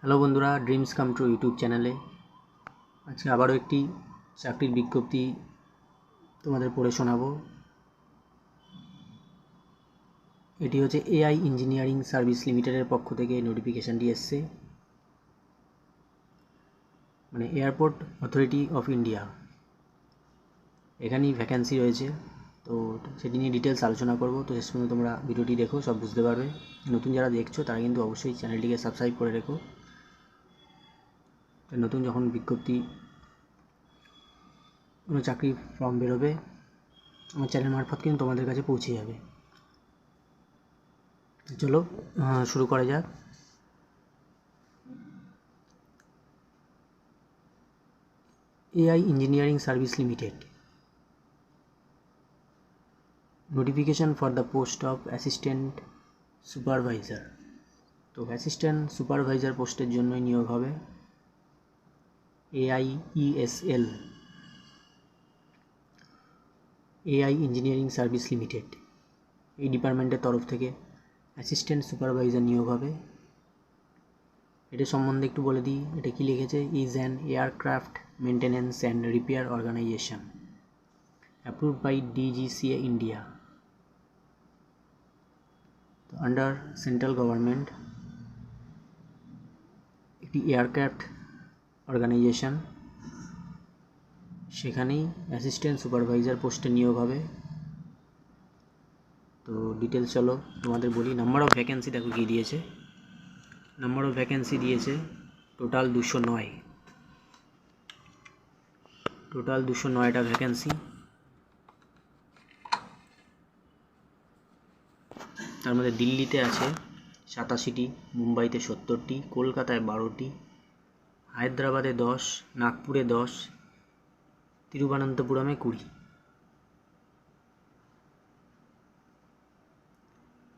Hello বন্ধুরা, dreams come true YouTube চ্যানেলে আজকে আবারও একটি চাকরির বিজ্ঞপ্তি তোমাদের পড়ে শোনাবো। এটি হচ্ছে এআই ইঞ্জিনিয়ারিং সার্ভিস লিমিটেডের পক্ষ থেকে নোটিফিকেশানটি এসছে, মানে এয়ারপোর্ট অথরিটি অফ ইন্ডিয়া, এখানেই ভ্যাকেন্সি রয়েছে। তো সেটি নিয়ে ডিটেলস আলোচনা করব। তো শেষ পর্যন্ত তোমরা ভিডিওটি দেখো, সব বুঝতে পারবে। নতুন যারা দেখছো তারা কিন্তু অবশ্যই চ্যানেলটিকে সাবস্ক্রাইব করে রেখো, নতুন যখন বিজ্ঞপ্তি কোনো চাকরি ফর্ম বেরোবে আমার চ্যানেল মারফত কিন্তু তোমাদের কাছে পৌঁছে যাবে। চলো শুরু করা যাক। AI engineering service limited, notification for the post of assistant supervisor. তো অ্যাসিস্ট্যান্ট সুপারভাইজার পোস্টের জন্যই নিয়োগ হবে। AIESL, AI engineering service limited, এই ডিপার্টমেন্টের তরফ থেকে অ্যাসিস্ট্যান্ট সুপারভাইজার নিয়োগ হবে। এটা সম্বন্ধে একটু বলে দিই, এটা কি লিখেছে, is an aircraft maintenance and repair organisation approved by DGCA India, under central government. একটি এয়ারক্রাফট অর্গানাইজেশন, সেখানেই অ্যাসিস্ট্যান্ট সুপারভাইজার পোস্টে নিয়োগ হবে। তো ডিটেলস চলো তোমাদের বলি। নাম্বার অফ ভ্যাকেন্সি দেখো কী দিয়েছে। নাম্বার অফ ভ্যাকেন্সি দিয়েছে টোটাল 209, টোটাল 209টা ভ্যাকেন্সি। তার মধ্যে দিল্লিতে আছে 87টি, মুম্বাইতে 70টি, কলকাতায় 12টি, হায়দ্রাবাদে 10, নাগপুরে 10, তিরুবনন্তপুরমে 20।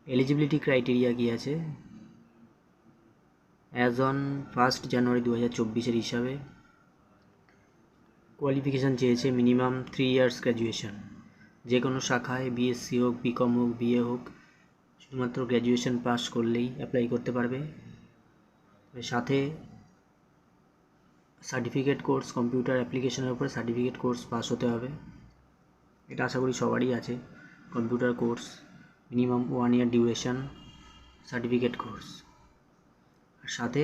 এলিজিবিলিটি ক্রাইটেরিয়া কী আছে, অ্যাজ অন 1 জানুয়ারি 2024 হিসাবে কোয়ালিফিকেশান চেয়েছে মিনিমাম 3 ইয়ার্স গ্র্যাজুয়েশন, যে কোনো শাখায় বিএসসি হোক, বিকম হোক, বিএ হোক, শুধুমাত্র গ্র্যাজুয়েশন পাস করলেই অ্যাপ্লাই করতে পারবে। সাথে সার্টিফিকেট কোর্স, কম্পিউটার অ্যাপ্লিকেশনের উপরে সার্টিফিকেট কোর্স পাস হতে হবে। এটা আশা করি সবারই আছে, computer course, minimum 1 year duration certificate course. আর সাথে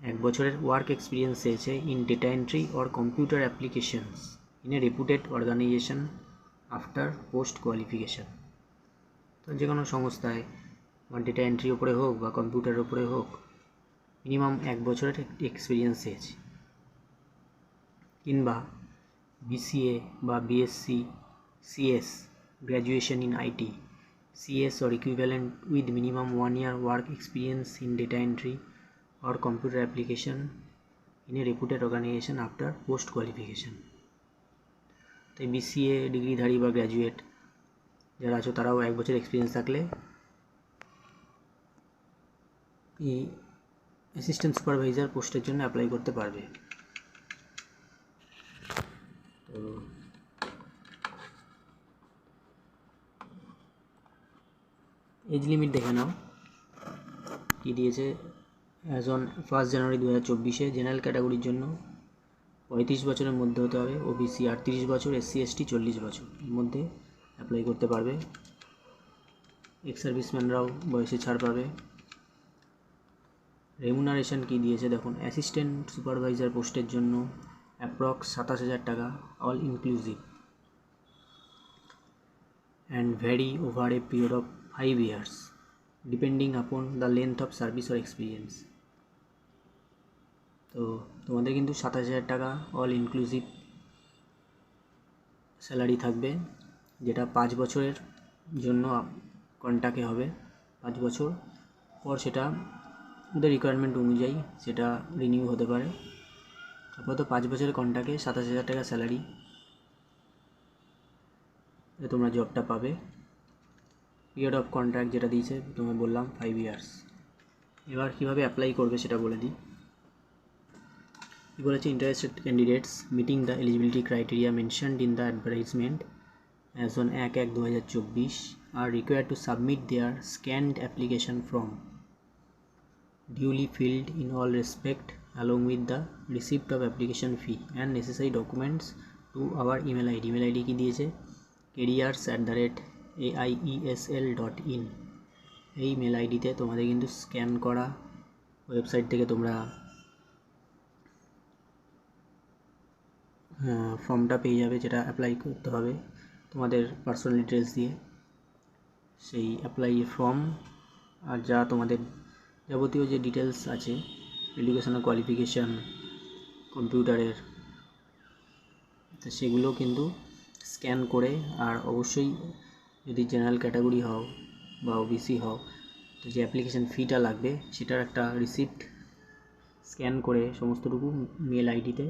1 বছরের ওয়ার্ক এক্সপিরিয়েন্স চেয়েছে in data entry or computer applications in a reputed organisation after post qualification. তো যে কোনো সংস্থায় বা ডেটা এন্ট্রির ওপরে হোক বা কম্পিউটারের ওপরে হোক, মিনিমাম 1 বছরের এক্সপিরিয়েন্স চেয়েছে। কিংবা BCA বা BSc CS, graduation in IT, CS or equivalent with minimum 1 year work experience in data entry or computer application in a reputed organization after post qualification। তাই BCA ডিগ্রিধারী বা গ্র্যাজুয়েট যারা আছো তারাও 1 বছর এক্সপিরিয়েন্স থাকলে এই অ্যাসিস্ট্যান্ট সুপারভাইজার পোস্টের জন্য অ্যাপ্লাই করতে পারবে। তো এজ লিমিট দেখে নাও কী দিয়েছে। অ্যাজ অন 1 জানুয়ারি 2024 জেনারেল ক্যাটাগরির জন্য 35 বছরের মধ্যে হতে হবে, OBC 38 বছর, SC ST 40 বছর এর মধ্যে অ্যাপ্লাই করতে পারবে। এক্স সার্ভিসম্যানরাও বয়সে ছাড় পাবে। রেমুনারেশন কী দিয়েছে দেখুন, অ্যাসিস্ট্যান্ট সুপারভাইজার পোস্টের জন্য অ্যাপ্রক্স 27,000 টাকা, all inclusive, and vary over a period of 5 years depending upon the length of service or experience. তো তোমাদের কিন্তু 27,000 টাকা অল ইনক্লুসিভ স্যালারি থাকবে, যেটা 5 বছরের জন্য কন্ট্রাক্টে হবে। 5 বছর পর সেটা ওদের রিকোয়ারমেন্ট অনুযায়ী সেটা রিনিউ হতে পারে। আপাতত 5 বছরের কন্ট্রাক্টে 27,000 টাকা স্যালারি তোমরা জবটা পাবে। পিরিয়ড অফ কন্ট্রাক্ট যেটা দিয়েছে তোমায় বললাম 5 years। এবার কীভাবে অ্যাপ্লাই করবে সেটা বলে দিই। কী বলেছে, interested candidates meeting the eligibility criteria mentioned in the advertisement as on 1/1/2024 are required to submit their scanned application form duly filled in all respect along with the receipt of application fee and necessary documents to our email id কি দিয়েছে careers@aiesl.in এই mail আইডিতে তোমাদের কিন্তু scan করা website থেকে তোমরা ফর্মটা পেয়ে যাবে, যেটা অ্যাপ্লাই করতে হবে তোমাদের পার্সোনাল ডিটেলস দিয়ে। সেই অ্যাপ্লাই ফর্ম আর যা তোমাদের যাবতীয় যে ডিটেলস আছে, এডুকেশনাল কোয়ালিফিকেশান, কম্পিউটারের, তো সেগুলো কিন্তু স্ক্যান করে, আর অবশ্যই যদি জেনারেল ক্যাটাগরি হও বা ওবিসি হও, তো যে অ্যাপ্লিকেশান ফিটা লাগবে সেটার একটা রিসিপ্ট স্ক্যান করে সমস্তটুকু মেল আইডিতে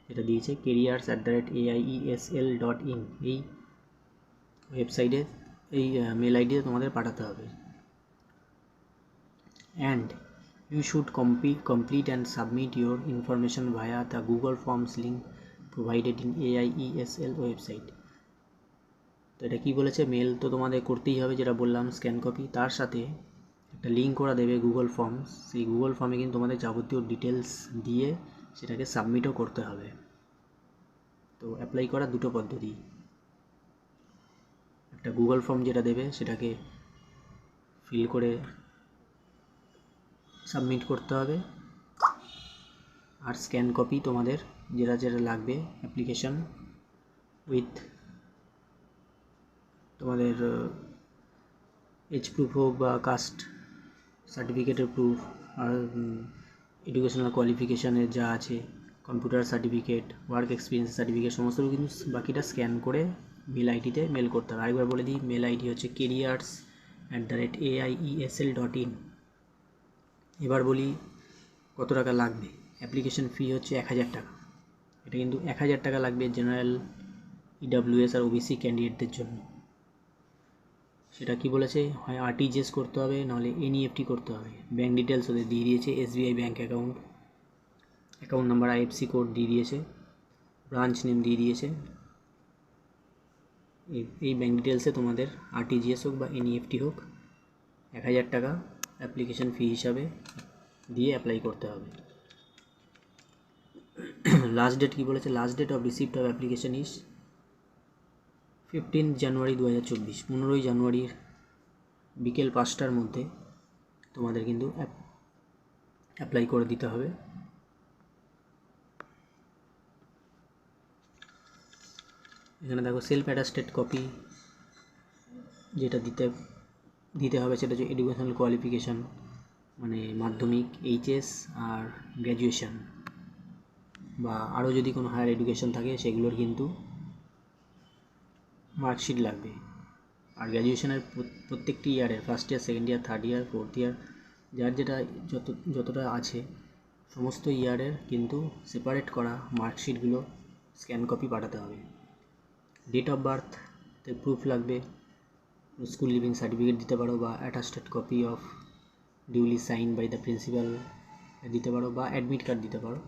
যেটা দিয়েছে careers@aiesl.in এই ওয়েবসাইটে এই মেল আইডিতে তোমাদের পাঠাতে হবে। And you should complete and submit your information via the Google Forms link provided in AIESL website। তো এটা কী বলেছে, মেল তো তোমাদের করতেই হবে, যেটা বললাম স্ক্যান কপি, তার সাথে একটা লিঙ্ক করা দেবে গুগল ফর্মস। সেই গুগল ফর্মে কিন্তু তোমাদের যাবতীয় ডিটেলস দিয়ে সেটাকে সাবমিটও করতে হবে। তো অ্যাপ্লাই করার দুটো পদ্ধতি, একটা গুগল ফর্ম যেটা দেবে সেটাকে ফিল করে সাবমিট করতে হবে, আর স্ক্যান কপি তোমাদের যেটা যেটা লাগবে অ্যাপ্লিকেশান উইথ তোমাদের এজ প্রুফ হোক বা কাস্ট সার্টিফিকেটের প্রুফ, আর এডুকেশনাল কোয়ালিফিকেশানের যা আছে, computer certificate, work experience certificate, সমস্ত কিন্তু বাকিটা স্ক্যান করে মেল আইডিতে মেল করতে হবে। আরেকবার বলে দিই, মেল আইডি হচ্ছে careers@aiesl.in। এবার বলি কত টাকা লাগবে। অ্যাপ্লিকেশন ফি হচ্ছে 1000 টাকা। এটা কিন্তু 1000 টাকা লাগবে জেনারেল, ইডাব্লিউএস আর ওবিসি ক্যান্ডিডেটদের জন্য। সেটা কি বলেছে, হয় আরটিজিএস করতে হবে, নাহলে এনইএফটি করতে হবে। ব্যাঙ্ক ডিটেলস ওদের দিয়ে দিয়েছে, SBI bank account number, IFC code দিয়ে দিয়েছে, ব্রাঞ্চ নেম দিয়ে দিয়েছে। এই ব্যাঙ্ক ডিটেলসে তোমাদের আরটিজিএস হোক বা এনইএফটি হোক 1000 টাকা অ্যাপ্লিকেশন ফি হিসাবে দিয়ে অ্যাপ্লাই করতে হবে। লাস্ট ডেট কী বলেছে, last date of receipt of application is 15 January 2024। 15ই জানুয়ারির বিকেল 5টার মধ্যে তোমাদের কিন্তু অ্যাপ্লাই করে দিতে হবে। এখানে দেখো সেলফ অ্যাটাস্টেড কপি যেটা দিতে হবে, সেটা হচ্ছে এডুকেশনাল কোয়ালিফিকেশান, মানে মাধ্যমিক, এইচএস আর গ্র্যাজুয়েশান, বা আরও যদি কোনো হায়ার এডুকেশান থাকে সেগুলোর কিন্তু মার্কশিট লাগবে। আর গ্র্যাজুয়েশনের প্রত্যেকটি ইয়ারের, first year, second year, third year, fourth year, যার যেটা যতটা আছে সমস্ত ইয়ারের কিন্তু সেপারেট করা মার্কশিটগুলো স্ক্যান কপি পাঠাতে হবে। ডেট অফ বার্থের প্রুফ লাগবে, স্কুল লিভিং সার্টিফিকেট দিতে পারো, বা attested copy of duly sign by the principal দিতে পারো, বা অ্যাডমিট কার্ড দিতে পারো।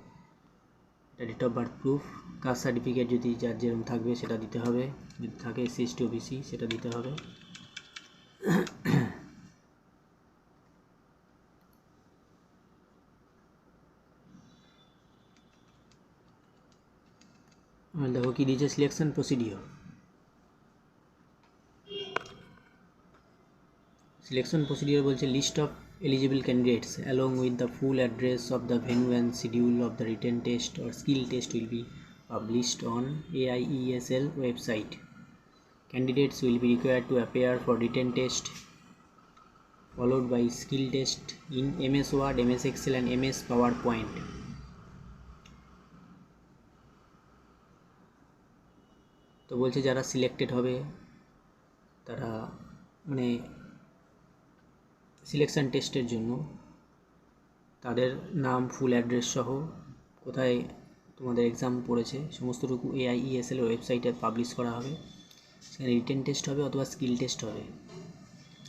এটা date of birth proof. Caste certificate যদি যার যেরকম থাকবে সেটা দিতে হবে, যদি থাকে এসসি এসটি ওবিসি সেটা দিতে হবে। দেখো কি দিয়েছে, সিলেকশন প্রসিডিওর। সিলেকশন প্রসিডিওর বলছে, list of eligible candidates along with the full address of the venue and schedule of the written test or skill test will be published on AIESL website. Candidates will be required to appear for written test followed by skill test in MS Word, MS Excel and MS PowerPoint. তো বলছে যারা selected হবে তারা মানে selection টেস্টের জন্য তাদের নাম, ফুল অ্যাড্রেস সহ, কোথায় তোমাদের এক্সাম পড়েছে সমস্তটুকু AIESL ওয়েবসাইটে পাবলিশ করা হবে। সেখানে রিটেন টেস্ট হবে অথবা স্কিল টেস্ট হবে।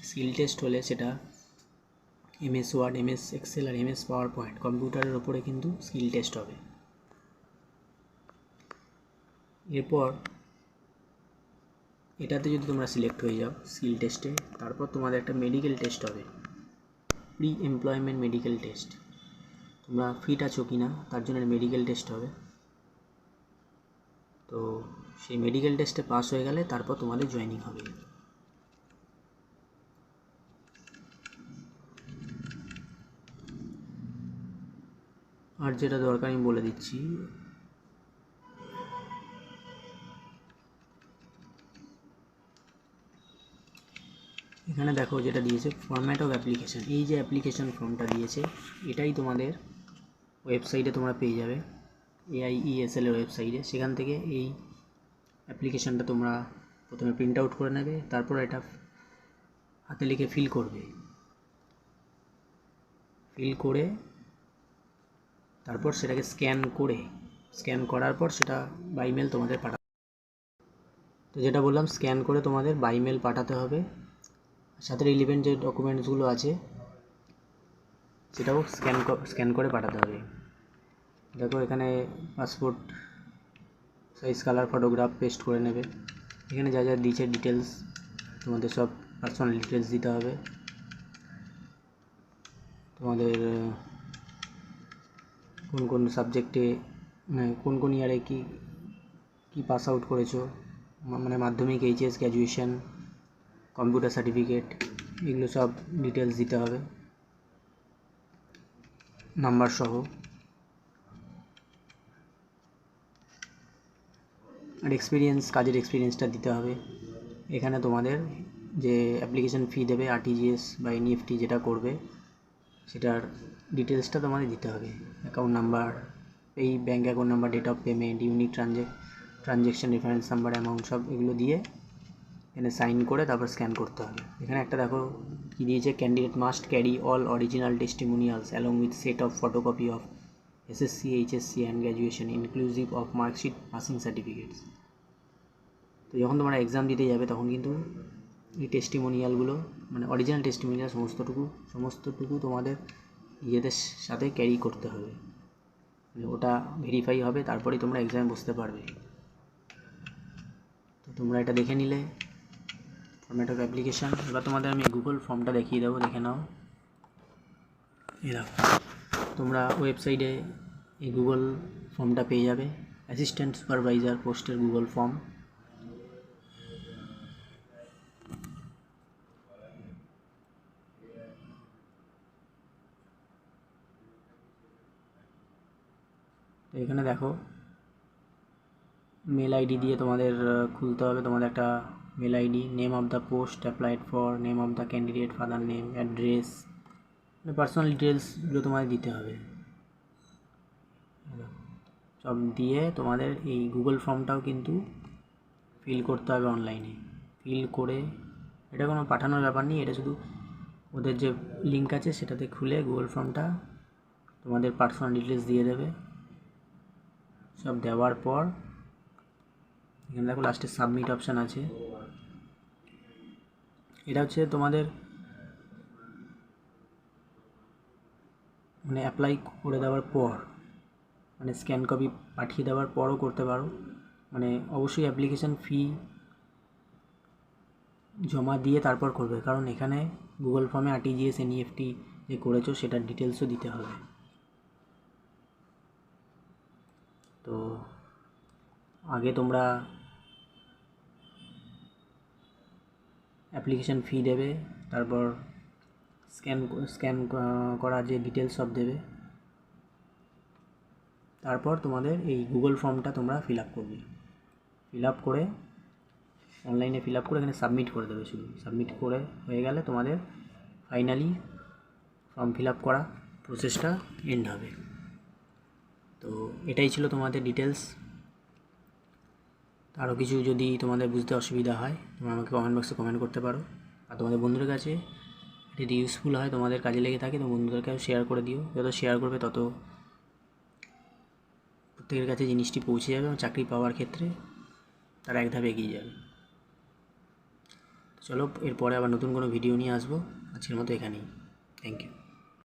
স্কিল টেস্ট হলে সেটা MS ওয়ার্ড, MS এক্সেল আর MS পাওয়ার পয়েন্ট কম্পিউটারের ওপরে কিন্তু স্কিল টেস্ট হবে। এরপর এটাতে যদি তোমরা সিলেক্ট হয়ে যাও স্কিল টেস্টে, তারপর তোমাদের একটা মেডিকেল টেস্ট হবে। প্রি এমপ্লয়মেন্ট মেডিকেল টেস্ট, তোমরা ফিট আছো কি না তার জন্য মেডিকেল টেস্ট হবে। তো সেই মেডিকেল টেস্টে পাস হয়ে গেলে তারপর তোমাদের জয়েনিং হবে। আর যেটা দরকার আমি বলে দিচ্ছি, এখানে দেখো যেটা দিয়েছে ফরম্যাট অফ অ্যাপ্লিকেশান, এই যে অ্যাপ্লিকেশান ফর্মটা দিয়েছে এটাই তোমাদের ওয়েবসাইটে তোমরা পেয়ে যাবে, AIESL এর ওয়েবসাইটে। সেখান থেকে এই অ্যাপ্লিকেশানটা তোমরা প্রথমে প্রিন্ট আউট করে নেবে, তারপর এটা হাতে লিখে ফিল করবে, ফিল করে তারপর সেটাকে স্ক্যান করার পর সেটা বাই মেল তোমাদের পাঠাবে। তো যেটা বললাম, স্ক্যান করে তোমাদের বাই মেল পাঠাতে হবে, সাথে রিলিভেন্ট যে ডকুমেন্টসগুলো আছে সেটাও স্ক্যান করে পাঠাতে হবে। দেখো এখানে passport size colour photograph paste করে নেবে, এখানে যা যা দিয়েছে ডিটেলস, তোমাদের সব পার্সোনাল ডিটেলস দিতে হবে, তোমাদের কোন কোন সাবজেক্টে কোন কোন ইয়ারে কি পাস আউট করেছো, মানে মাধ্যমিক, এইচএস, গ্র্যাজুয়েশন, কম্পিউটার সার্টিফিকেট, এগুলো সব ডিটেলস দিতে হবে নাম্বার সহ। আর কাজের এক্সপিরিয়েন্সটা দিতে হবে। এখানে তোমাদের যে অ্যাপ্লিকেশন ফি দেবে RTGS বা NEFT যেটা করবে সেটার ডিটেলসটা তোমাদের দিতে হবে, অ্যাকাউন্ট নাম্বার, এই bank account number, date of payment, unique transaction reference number, amount, সব এগুলো দিয়ে এখানে সাইন করে তারপর স্ক্যান করতে হবে। এখানে একটা দেখো কী দিয়েছে, candidate must carry all original testimonials along with set of photocopy of SSC, HSC and graduation inclusive of marksheet, passing certificates. তো যখন তোমরা এক্সাম দিতে যাবে তখন কিন্তু এই টেস্টিমোনিয়ালগুলো, মানে অরিজিনাল টেস্টিমোনিয়াল সমস্তটুকু তোমাদের নিজেদের সাথে ক্যারি করতে হবে, মানে ওটা ভেরিফাই হবে, তারপরেই তোমরা এক্সামে বসতে পারবে। তো তোমরা এটা দেখে নিলে ফরম্যাট অফ অ্যাপ্লিকেশান। এবার তোমাদের আমি গুগল ফর্মটা দেখিয়ে দেবো, দেখে নাও। এই দেখো, তোমরা ওয়েবসাইটে এই গুগল ফর্মটা পেয়ে যাবে, অ্যাসিস্ট্যান্ট সুপারভাইজার পোস্টের গুগল ফর্ম। তো এখানে দেখো মেল আইডি দিয়ে তোমাদের খুলতে হবে, তোমাদের একটা mail ID, name of the post applied for, name of the candidate, father name, address, মানে পার্সোনাল ডিটেলসগুলো তোমাদের দিতে হবে। সব দিয়ে তোমাদের এই গুগল ফর্মটাও কিন্তু ফিল করতে হবে অনলাইনে। ফিল করে, এটা কোনো পাঠানোর ব্যাপার নেই, এটা শুধু ওদের যে লিঙ্ক আছে সেটাতে খুলে গুগল ফর্মটা তোমাদের পার্সোনাল ডিটেলস দিয়ে দেবে। সব দেওয়ার পর এখানে দেখো লাস্টে সাবমিট অপশান আছে, এটা হচ্ছে তোমাদের মানে অ্যাপ্লাই করে দেওয়ার পর, মানে স্ক্যান কপি পাঠিয়ে দেওয়ার পরও করতে পারো, মানে অবশ্যই অ্যাপ্লিকেশান ফি জমা দিয়ে তারপর করবে, কারণ এখানে গুগল ফর্মে RTGS NEFT যে করেছো সেটার ডিটেলসও দিতে হবে। তো আগে তোমরা অ্যাপ্লিকেশান ফি দেবে, তারপর স্ক্যান করা যে ডিটেলস সব দেবে, তারপর তোমাদের এই গুগল ফর্মটা তোমরা ফিল আপ করে অনলাইনে ফিল আপ করে এখানে সাবমিট করে দেবে। শুধু সাবমিট করে হয়ে গেলে তোমাদের ফাইনালি ফর্ম ফিল আপ করা প্রসেসটা এন্ড হবে। তো এটাই ছিল তোমাদের ডিটেলস। আরও কিছু যদি তোমাদের বুঝতে অসুবিধা হয় তোমরা আমাকে কমেন্ট বক্সে কমেন্ট করতে পারো, আর তোমাদের বন্ধুদের কাছে যদি ইউজফুল হয়, তোমাদের কাজে লেগে থাকে, তো বন্ধুদেরকেও শেয়ার করে দিও। যত শেয়ার করবে তত প্রত্যেকের কাছে জিনিসটি পৌঁছে যাবে এবং চাকরি পাওয়ার ক্ষেত্রে তারা এক ধাপ এগিয়ে যাবে। চলো এরপরে আবার নতুন কোনো ভিডিও নিয়ে আসবো, আজকের মতো এখানেই। Thank you.